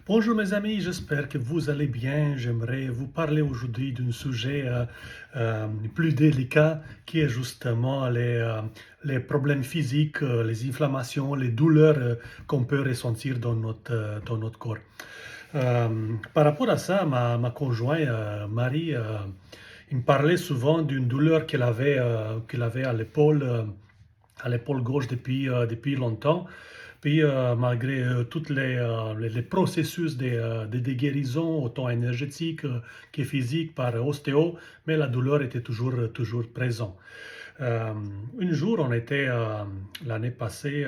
Bonjour mes amis, j'espère que vous allez bien. J'aimerais vous parler aujourd'hui d'un sujet plus délicat qui est justement les problèmes physiques, les inflammations, les douleurs qu'on peut ressentir dans notre corps. Euh, Par rapport à ça, ma conjointe Marie, il me parlait souvent d'une douleur qu'elle avait à l'épaule gauche depuis longtemps. Puis, malgré tous les processus de guérison, autant énergétique que physique par ostéo, mais la douleur était toujours présente. Euh, un jour, on était l'année passée,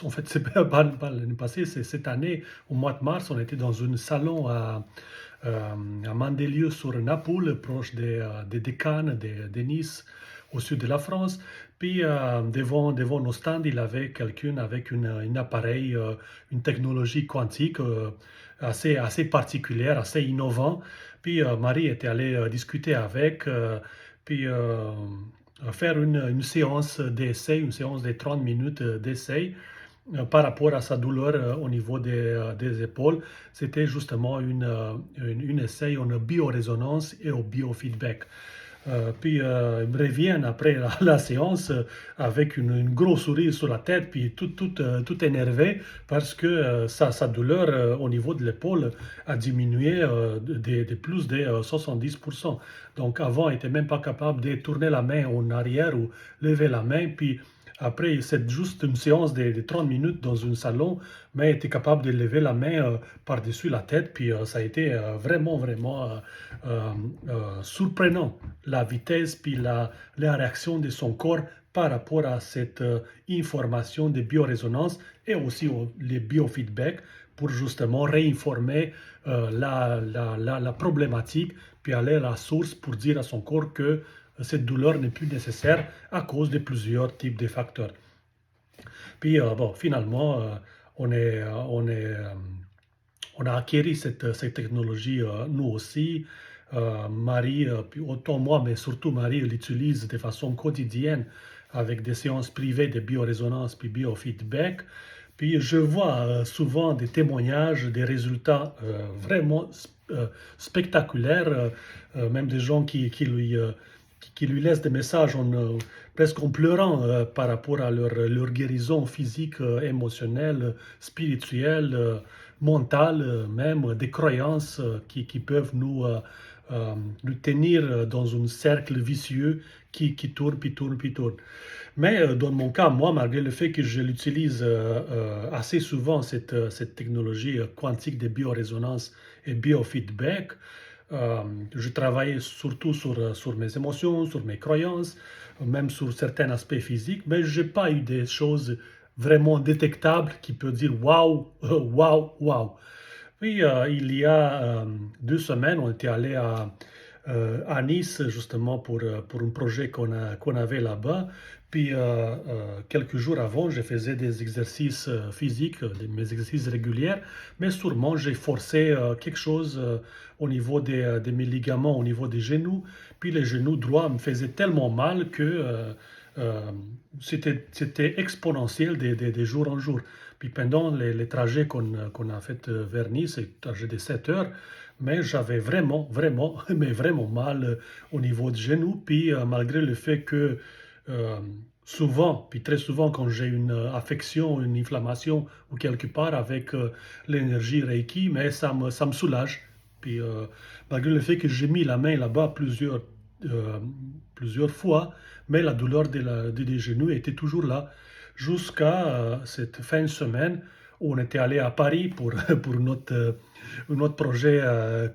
en fait, c'est pas l'année passée, c'est cette année, au mois de mars, on était dans un salon à Mandelieu sur Napoule, proche des Cannes, de Nice, au sud de la France. Puis devant nos stands, il y avait quelqu'un avec un appareil, une technologie quantique assez particulière, assez innovant. Puis Marie était allée discuter avec, puis faire une séance d'essai, une séance de 30 minutes d'essai par rapport à sa douleur au niveau des épaules. C'était justement une essai en biorésonance et au biofeedback. Puis ils me reviennent après la séance avec une grosse sourire sur la tête, puis tout énervé parce que sa douleur au niveau de l'épaule a diminué de plus de 70%. Donc avant, il n'était même pas capable de tourner la main en arrière ou lever la main, puis après, c'est juste une séance de 30 minutes dans un salon, mais il était capable de lever la main par-dessus la tête, puis ça a été vraiment euh, surprenant, la vitesse puis la réaction de son corps par rapport à cette information de biorésonance et aussi les biofeedbacks pour justement réinformer la problématique, puis aller à la source pour dire à son corps que cette douleur n'est plus nécessaire à cause de plusieurs types de facteurs. Puis finalement, on a acquis cette technologie nous aussi. Marie, puis autant moi, mais surtout Marie, l'utilise de façon quotidienne avec des séances privées de biorésonance puis biofeedback. Puis je vois souvent des témoignages, des résultats vraiment spectaculaires, même des gens qui lui laissent des messages presque en pleurant par rapport à leur guérison physique, émotionnelle, spirituelle, mentale, même des croyances qui peuvent nous tenir dans un cercle vicieux qui tourne, puis tourne, puis tourne. Mais dans mon cas, moi, malgré le fait que je l'utilise assez souvent, cette technologie quantique de biorésonance et biofeedback, je travaille surtout sur mes émotions, sur mes croyances, même sur certains aspects physiques, mais je n'ai pas eu des choses vraiment détectables qui peuvent dire waouh, waouh, waouh. Puis il y a 2 semaines, on était allé à Nice justement pour un projet qu'on avait là-bas. Puis quelques jours avant, je faisais des exercices physiques, mes exercices réguliers, mais sûrement j'ai forcé quelque chose au niveau de mes ligaments, au niveau des genoux. Puis les genoux droits me faisaient tellement mal que euh, c'était exponentiel des jours en jour. Puis pendant les trajets qu'on a fait vers Nice, c'est trajet de 7 heures, mais j'avais vraiment, mais vraiment mal au niveau du genou. Puis malgré le fait que euh, souvent, puis très souvent quand j'ai une affection, une inflammation ou quelque part avec l'énergie Reiki, mais ça me soulage. Puis malgré le fait que j'ai mis la main là-bas euh, plusieurs fois, mais la douleur des genoux était toujours là jusqu'à cette fin de semaine où on était allé à Paris pour notre projet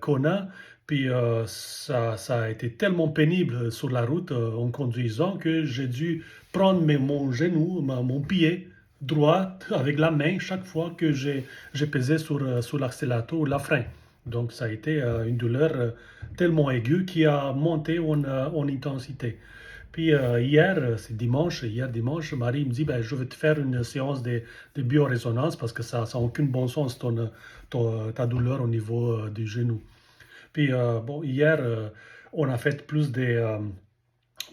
Kona. Puis ça a été tellement pénible sur la route en conduisant que j'ai dû prendre mon genou, mon pied droit avec la main chaque fois que j'ai pesé sur l'accélérateur ou la frein. Donc ça a été une douleur tellement aiguë qui a monté en intensité. Puis c'est dimanche, hier dimanche, Marie me dit, ben, je vais te faire une séance de biorésonance parce que ça n'a aucun bon sens ta douleur au niveau du genou. Puis bon, hier, on a fait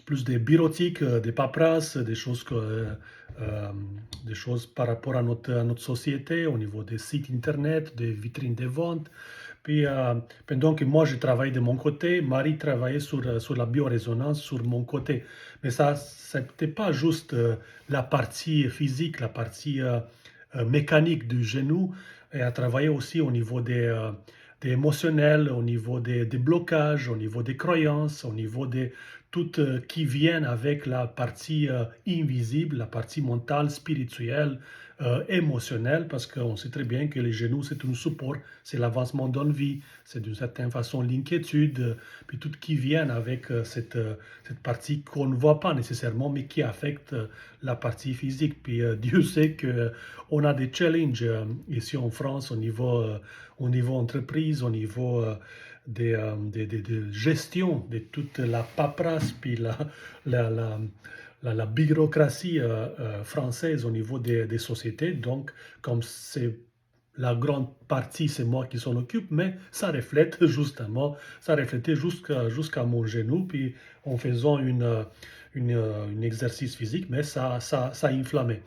plus des bureautiques, des paperasses, des choses par rapport à notre société, au niveau des sites internet, des vitrines de vente. Puis, pendant que moi, je travaillais de mon côté, Marie travaillait sur la biorésonance sur mon côté. Mais ça, c'était pas juste la partie physique, la partie mécanique du genou. Et elle travaillait aussi au niveau des émotionnels, au niveau des blocages, au niveau des croyances, au niveau de tout qui viennent avec la partie invisible, la partie mentale, spirituelle, émotionnelle, parce qu'on sait très bien que les genoux, c'est un support, c'est l'avancement dans la vie, c'est d'une certaine façon l'inquiétude, puis tout qui vient avec cette partie qu'on ne voit pas nécessairement, mais qui affecte la partie physique. Puis Dieu sait qu'on a des challenges ici en France au niveau entreprise, au niveau de gestion de toute la paperasse, puis la, la, la bureaucratie française au niveau des sociétés. Donc, comme c'est la grande partie, c'est moi qui s'en occupe, mais ça reflète justement, ça reflétait jusqu'à mon genou, puis en faisant une exercice physique, mais ça inflammait.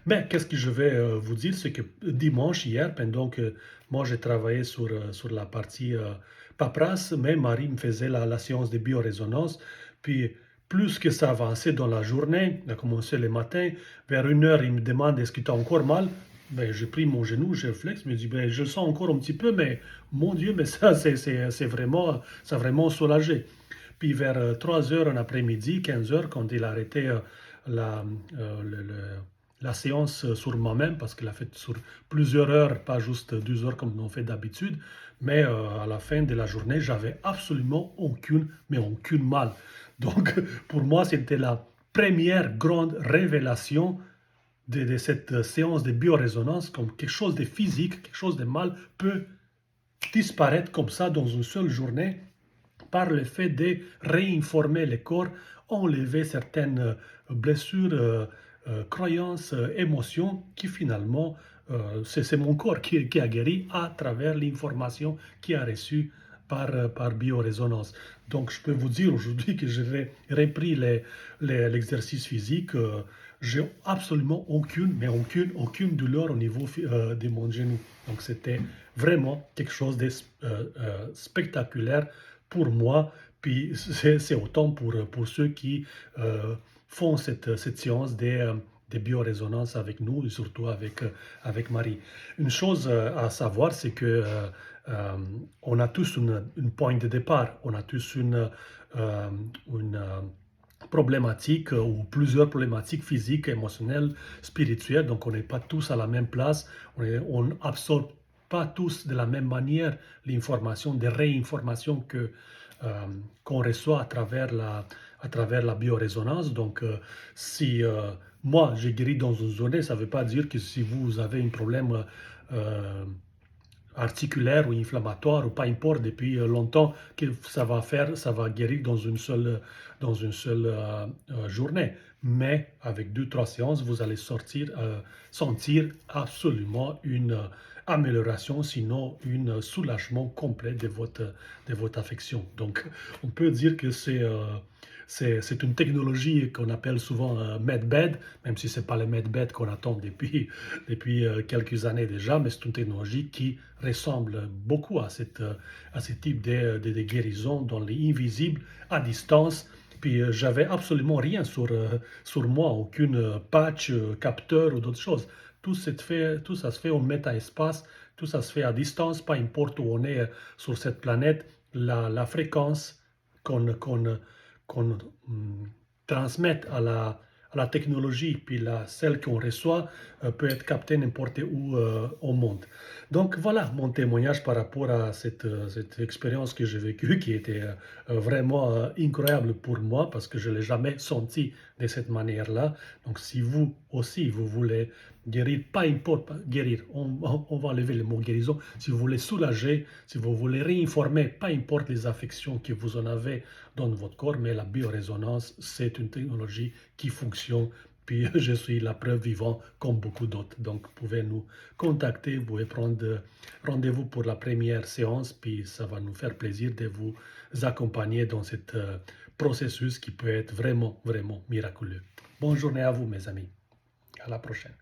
Mais qu'est-ce que je vais vous dire, c'est que dimanche, hier, pendant que moi j'ai travaillé sur la partie paperasse, mais Marie me faisait la séance de biorésonance, puis plus que ça avançait dans la journée, on a commencé le matin, vers 1 heure, il me demande est-ce que tu as encore mal? Ben, j'ai pris mon genou, je flex, je me dis, ben, je le sens encore un petit peu, mais mon Dieu, mais ça, ça a vraiment soulagé. Puis vers 3 heures en après-midi, 15 heures, quand il a arrêté la, la séance sur moi-même, parce qu'il a fait sur plusieurs heures, pas juste 2 heures comme on fait d'habitude, mais à la fin de la journée, j'avais absolument aucune mal. Donc, pour moi, c'était la première grande révélation de cette séance de biorésonance, comme quelque chose de physique, quelque chose de mal peut disparaître comme ça dans une seule journée par le fait de réinformer le corps, enlever certaines blessures, croyances, émotions qui finalement, c'est mon corps qui a guéri à travers l'information qu'il a reçue par biorésonance. Donc je peux vous dire aujourd'hui que j'ai repris l'exercice physique. J'ai absolument aucune douleur au niveau de mon genou. Donc c'était vraiment quelque chose de spectaculaire pour moi. Puis c'est autant pour ceux qui font cette séance des biorésonances avec nous et surtout avec Marie. Une chose à savoir, c'est que on a tous une point de départ, on a tous une problématique ou plusieurs problématiques physiques, émotionnelles, spirituelles. Donc on n'est pas tous à la même place, on n'absorbe pas tous de la même manière l'information, des réinformations qu'on reçoit à travers la biorésonance. Donc si moi j'ai guéri dans une journée, ça ne veut pas dire que si vous avez un problème articulaire ou inflammatoire ou pas importe depuis longtemps que ça va guérir dans une seule journée. Mais avec 2, 3 séances, vous allez sentir absolument une amélioration, sinon un soulagement complet de votre affection. Donc, on peut dire que c'est une technologie qu'on appelle souvent MedBed, même si ce n'est pas le MedBed qu'on attend depuis quelques années déjà, mais c'est une technologie qui ressemble beaucoup à ce type de guérison dans l'invisible, à distance. Puis j'avais absolument rien sur moi, aucune patch, capteur ou d'autres choses. Tout ça se fait en méta-espace, tout ça se fait à distance, pas importe où on est sur cette planète, la fréquence qu'on transmette à la technologie, puis celle qu'on reçoit peut être captée n'importe où au monde. Donc voilà mon témoignage par rapport à cette expérience que j'ai vécue, qui était vraiment incroyable pour moi, parce que je ne l'ai jamais senti de cette manière-là. Donc si vous aussi, vous voulez guérir, pas importe, guérir, on va enlever le mot guérison, si vous voulez soulager, si vous voulez réinformer, pas importe les affections que vous en avez dans votre corps, mais la biorésonance, c'est une technologie qui fonctionne. Puis je suis la preuve vivante comme beaucoup d'autres. Donc, vous pouvez nous contacter, vous pouvez prendre rendez-vous pour la première séance, puis ça va nous faire plaisir de vous accompagner dans cette processus qui peut être vraiment, vraiment miraculeux. Bonne journée à vous, mes amis. À la prochaine.